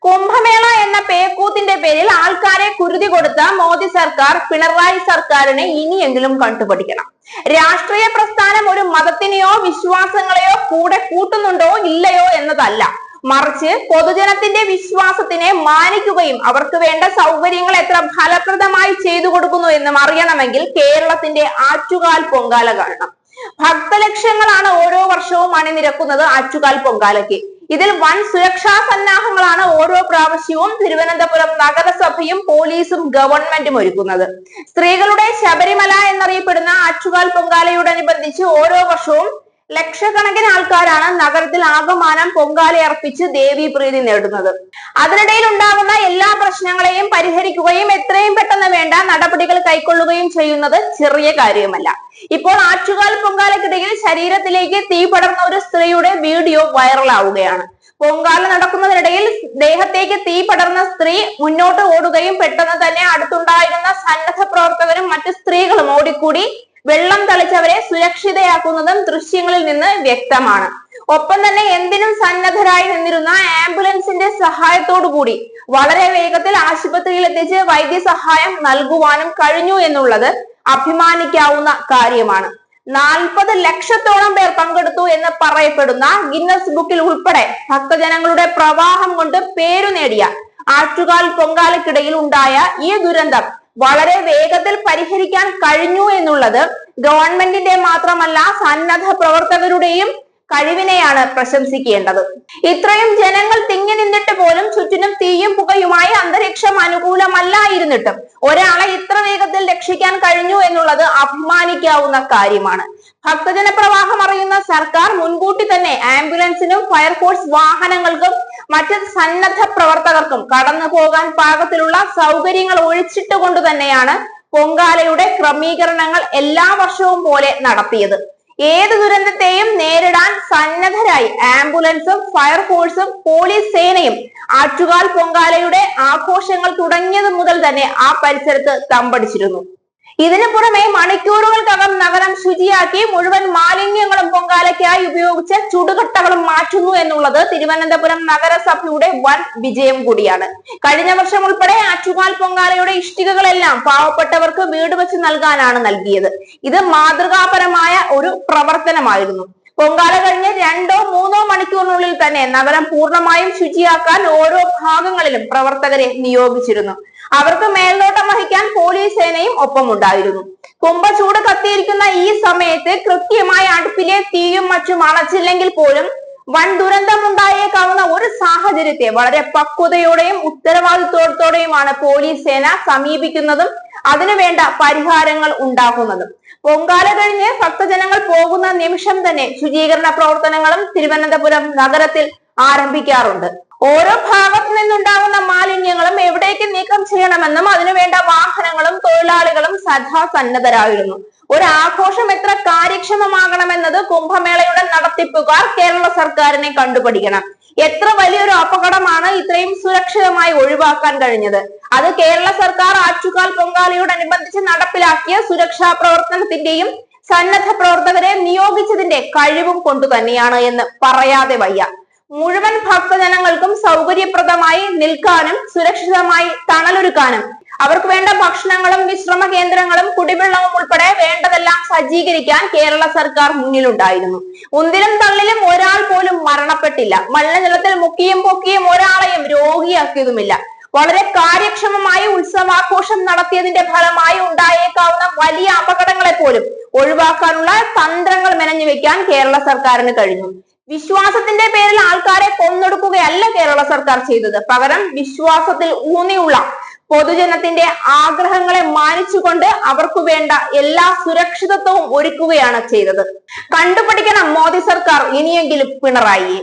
കുംഭമേള എന്ന പേക്കൂത്തിന്റെ പേരിൽ ആൾക്കാരെ കുരുതി കൊടുത്ത മോദി സർക്കാർ പിണറായി സർക്കാരിനെ ഇനിയെങ്കിലും കണ്ടുപിടിക്കണം. രാഷ്ട്രീയ പ്രസ്ഥാനം ഒരു മതത്തിനെയോ വിശ്വാസങ്ങളെയോ കൂടെ കൂട്ടുന്നുണ്ടോ ഇല്ലയോ എന്നതല്ല, മറിച്ച് പൊതുജനത്തിന്റെ വിശ്വാസത്തിനെ മാനിക്കുകയും അവർക്ക് വേണ്ട സൗകര്യങ്ങൾ എത്ര ഫലപ്രദമായി ചെയ്തു കൊടുക്കുന്നു എന്നും അറിയണമെങ്കിൽ കേരളത്തിന്റെ ആറ്റുകാൽ പൊങ്കാല കാണണം. ഭക്തലക്ഷങ്ങളാണ് ഓരോ വർഷവും അണിനിരക്കുന്നത് ആറ്റുകാൽ പൊങ്കാലയ്ക്ക്. ഇതിൽ വൻ സുരക്ഷാ സന്നാഹങ്ങളാണ് ഓരോ പ്രാവശ്യവും തിരുവനന്തപുരം നഗരസഭയും പോലീസും ഗവൺമെന്റും ഒരുക്കുന്നത്. സ്ത്രീകളുടെ ശബരിമല എന്നറിയപ്പെടുന്ന ആറ്റുകാൽ പൊങ്കാലയോടനുബന്ധിച്ച് ഓരോ വർഷവും ലക്ഷക്കണക്കിന് ആൾക്കാരാണ് നഗരത്തിൽ ആകമാനം പൊങ്കാലയർപ്പിച്ച് ദേവീ പ്രീതി നേടുന്നത്. അതിനിടയിൽ ഉണ്ടാകുന്ന എല്ലാ പ്രശ്നങ്ങളെയും പരിഹരിക്കുകയും എത്രയും പെട്ടെന്ന് വേണ്ട നടപടികൾ കൈക്കൊള്ളുകയും ചെയ്യുന്നത് ചെറിയ കാര്യമല്ല. ഇപ്പോൾ ആറ്റുകാൽ പൊങ്കാലക്കിടയിൽ ശരീരത്തിലേക്ക് തീ പടർന്ന ഒരു സ്ത്രീയുടെ വീഡിയോ വൈറലാവുകയാണ്. പൊങ്കാല നടക്കുന്നതിനിടയിൽ ദേഹത്തേക്ക് തീ പടർന്ന സ്ത്രീ മുന്നോട്ട് ഓടുകയും പെട്ടെന്ന് തന്നെ അടുത്തുണ്ടായിരുന്ന സന്നദ്ധ പ്രവർത്തകരും മറ്റു സ്ത്രീകളും ഓടിക്കൂടി വെള്ളം തളിച്ചവരെ സുരക്ഷിതയാക്കുന്നതും ദൃശ്യങ്ങളിൽ നിന്ന് വ്യക്തമാണ്. ഒപ്പം തന്നെ എന്തിനും സന്നദ്ധരായി നിന്നിരുന്ന ആംബുലൻസിന്റെ സഹായത്തോടു കൂടി വളരെ വേഗത്തിൽ ആശുപത്രിയിൽ എത്തിച്ച് വൈദ്യസഹായം നൽകുവാനും കഴിഞ്ഞു എന്നുള്ളത് അഭിമാനിക്കാവുന്ന കാര്യമാണ്. 40 ലക്ഷത്തോളം പേർ പങ്കെടുത്തു എന്ന് പറയപ്പെടുന്ന ഗിന്നസ് ബുക്കിൽ ഉൾപ്പെടെ ഭക്തജനങ്ങളുടെ പ്രവാഹം കൊണ്ട് പേരു നേടിയ ആറ്റുകാൽ പൊങ്കാലക്കിടയിൽ ഉണ്ടായ ഈ ദുരന്തം വളരെ വേഗത്തിൽ പരിഹരിക്കാൻ കഴിഞ്ഞു എന്നുള്ളത് ഗവൺമെന്റിന്റെ മാത്രമല്ല സന്നദ്ധ പ്രവർത്തകരുടെയും കഴിവിനെയാണ് പ്രശംസിക്കേണ്ടത്. ഇത്രയും ജനങ്ങൾ തിങ്ങി നിന്നിട്ട് പോലും ചുറ്റിനും തീയും പുകയുമായി അന്തരീക്ഷം അനുകൂലമല്ലായിരുന്നിട്ടും ഒരാളെ ഇത്ര വേഗത്തിൽ രക്ഷിക്കാൻ കഴിഞ്ഞു എന്നുള്ളത് അഭിമാനിക്കാവുന്ന കാര്യമാണ്. ഭക്തജന പ്രവാഹം അറിയുന്ന സർക്കാർ മുൻകൂട്ടി തന്നെ ആംബുലൻസിനും ഫയർഫോഴ്സ് വാഹനങ്ങൾക്കും മറ്റ് സന്നദ്ധ പ്രവർത്തകർക്കും കടന്നു പോകാൻ പാകത്തിലുള്ള സൗകര്യങ്ങൾ ഒഴിച്ചിട്ടുകൊണ്ട് തന്നെയാണ് പൊങ്കാലയുടെ ക്രമീകരണങ്ങൾ എല്ലാ വർഷവും പോലെ നടത്തിയത്. ഏത് ദുരന്തത്തെയും നേരിടാൻ സന്നദ്ധരായി ആംബുലൻസും ഫയർഫോഴ്സും പോലീസ് സേനയും ആറ്റുകാൽ പൊങ്കാലയുടെ ആഘോഷങ്ങൾ തുടങ്ങിയത് മുതൽ തന്നെ ആ പരിസരത്ത് തമ്പടിച്ചിരുന്നു. ഇതിനു പുറമെ മണിക്കൂറുകൾക്കകം നഗരം ശുചിയാക്കി മുഴുവൻ മാലിന്യങ്ങളും പൊങ്കാലയ്ക്കായി ഉപയോഗിച്ച ചുടുകട്ടകളും മാറ്റുന്നു എന്നുള്ളത് തിരുവനന്തപുരം നഗരസഭയുടെ വൻ വിജയം കൂടിയാണ്. കഴിഞ്ഞ വർഷം ഉൾപ്പെടെ ആറ്റുകാൽ പൊങ്കാലയുടെ ഇഷ്ടികകളെല്ലാം പാവപ്പെട്ടവർക്ക് വീട് വെച്ച് നൽകാനാണ് നൽകിയത്. ഇത് മാതൃകാപരമായ ഒരു പ്രവർത്തനമായിരുന്നു. പൊങ്കാല കഴിഞ്ഞ് 2-3 മണിക്കൂറിനുള്ളിൽ തന്നെ നഗരം പൂർണ്ണമായും ശുചിയാക്കാൻ ഓരോ ഭാഗങ്ങളിലും പ്രവർത്തകരെ നിയോഗിച്ചിരുന്നു. അവർക്ക് മേൽനോട്ടം വഹിക്കാൻ പോലീസ് സേനയും ഒപ്പമുണ്ടായിരുന്നു. കുംഭചൂട് കത്തിയിരിക്കുന്ന ഈ സമയത്ത് കൃത്യമായി അടുപ്പിലെ തീയും മറ്റും അണച്ചില്ലെങ്കിൽ പോലും വൻ ദുരന്തം ഉണ്ടായേക്കാവുന്ന ഒരു സാഹചര്യത്തെ വളരെ പക്വതയോടെയും ഉത്തരവാദിത്വത്തോടെയുമാണ് പോലീസ് സേന സമീപിക്കുന്നതും അതിനുവേണ്ട പരിഹാരങ്ങൾ ഉണ്ടാക്കുന്നതും. പൊങ്കാല കഴിഞ്ഞ് ഭക്തജനങ്ങൾ പോകുന്ന നിമിഷം തന്നെ ശുചീകരണ പ്രവർത്തനങ്ങളും തിരുവനന്തപുരം നഗരത്തിൽ ആരംഭിക്കാറുണ്ട്. ഓരോ ഭാഗത്തു നിന്നുണ്ടാകുന്ന മാലിന്യങ്ങളും എവിടേക്ക് നീക്കം ചെയ്യണമെന്നും അതിനുവേണ്ട വാഹനങ്ങളും തൊഴിലാളികളും സന്നദ്ധരായിരുന്നു. ഒരു ആഘോഷം എത്ര കാര്യക്ഷമമാകണമെന്നത് കുംഭമേളയുടെ നടത്തിപ്പുകാർ കേരള സർക്കാരിനെ കണ്ടുപിടിക്കണം. എത്ര വലിയൊരു അപകടമാണ് ഇത്രയും സുരക്ഷിതമായി ഒഴിവാക്കാൻ കഴിഞ്ഞത്. അത് കേരള സർക്കാർ ആറ്റുകാൽ പൊങ്കാലയോടനുബന്ധിച്ച് നടപ്പിലാക്കിയ സുരക്ഷാ പ്രവർത്തനത്തിന്റെയും സന്നദ്ധ പ്രവർത്തകരെ നിയോഗിച്ചതിന്റെ കഴിവും കൊണ്ടു തന്നെയാണ് എന്ന് പറയാതെ വയ്യ. മുഴുവൻ ഭക്തജനങ്ങൾക്കും സൗകര്യപ്രദമായി നിൽക്കാനും സുരക്ഷിതമായി തണലൊരുക്കാനും അവർക്ക് വേണ്ട ഭക്ഷണങ്ങളും വിശ്രമ കേന്ദ്രങ്ങളും കുടിവെള്ളവും ഉൾപ്പെടെ വേണ്ടതെല്ലാം സജ്ജീകരിക്കാൻ കേരള സർക്കാർ മുന്നിലുണ്ടായിരുന്നു. ഉന്തിലും തള്ളിലും ഒരാൾ പോലും മരണപ്പെട്ടില്ല. മലിനജലത്തിൽ മുക്കിയും പൊക്കിയും ഒരാളെയും രോഗിയാക്കിയതുമില്ല. വളരെ കാര്യക്ഷമമായി ഉത്സവാഘോഷം നടത്തിയതിന്റെ ഫലമായി ഉണ്ടായേക്കാവുന്ന വലിയ അപകടങ്ങളെ പോലും ഒഴിവാക്കാനുള്ള തന്ത്രങ്ങൾ മെനഞ്ഞു വെക്കാൻ കേരള സർക്കാരിന് കഴിഞ്ഞു. വിശ്വാസത്തിന്റെ പേരിൽ ആൾക്കാരെ കൊന്നൊടുക്കുകയല്ല കേരള സർക്കാർ ചെയ്തത്. പകരം വിശ്വാസത്തിൽ ഊന്നിയുള്ള പൊതുജനത്തിന്റെ ആഗ്രഹങ്ങളെ മാനിച്ചുകൊണ്ട് അവർക്ക് വേണ്ട എല്ലാ സുരക്ഷിതത്വവും ഒരുക്കുകയാണ് ചെയ്തത്. കണ്ടുപിടിക്കണം മോദി സർക്കാർ ഇനിയെങ്കിലും പിണറായിയെ.